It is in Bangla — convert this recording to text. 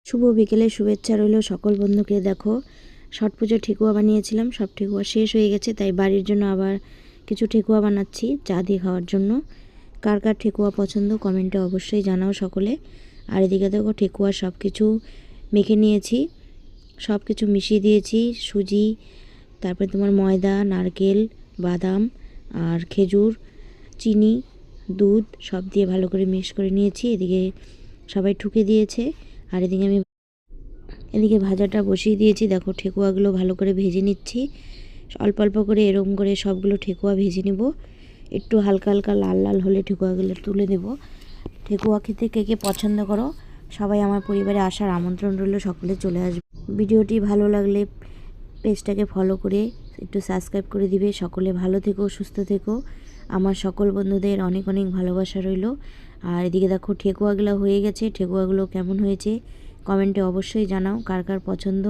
শুভ বিকেলের শুভেচ্ছা রইল সকল বন্ধুকে। দেখো, ছট পুজোর ঠেকুয়া বানিয়েছিলাম, সব ঠেকুয়া শেষ হয়ে গেছে, তাই বাড়ির জন্য আবার কিছু ঠেকুয়া বানাচ্ছি চা দিয়ে খাওয়ার জন্য। কার কার ঠেকুয়া পছন্দ কমেন্টে অবশ্যই জানাও সকলে। আর এদিকে দেখো ঠেকুয়া সব কিছু মেখে নিয়েছি, সব কিছু মিশিয়ে দিয়েছি, সুজি, তারপরে তোমার ময়দা, নারকেল, বাদাম আর খেজুর, চিনি, দুধ সব দিয়ে ভালো করে মিক্স করে নিয়েছি। এদিকে সবাই ঠুকে দিয়েছে, আর এদিকে ভাজাটা বসিয়ে দিয়েছি। দেখো ঠেকুয়াগুলো ভালো করে ভেজে নিচ্ছি, অল্প অল্প করে এরকম করে সবগুলো ঠেকুয়া ভেজে নেব। একটু হালকা হালকা লাল লাল হলে ঠেকুয়াগুলো তুলে দেব। ঠেকুয়া খেতে কে কে পছন্দ করো সবাই আমার পরিবারে আসার আমন্ত্রণ রইল, সকলে চলে আসবে। ভিডিওটি ভালো লাগলে পেজটাকে ফলো করে একটু সাবস্ক্রাইব করে দিবে। সকলে ভালো থেকো, সুস্থ থেকো। আমার সকল বন্ধুদের অনেক অনেক ভালোবাসা রইল। আর এদিকে দেখো ঠেকুয়াগুলো হয়ে গেছে, ঠেকুয়াগুলো কেমন হয়েছে কমেন্টে অবশ্যই জানাও, কার কার পছন্দ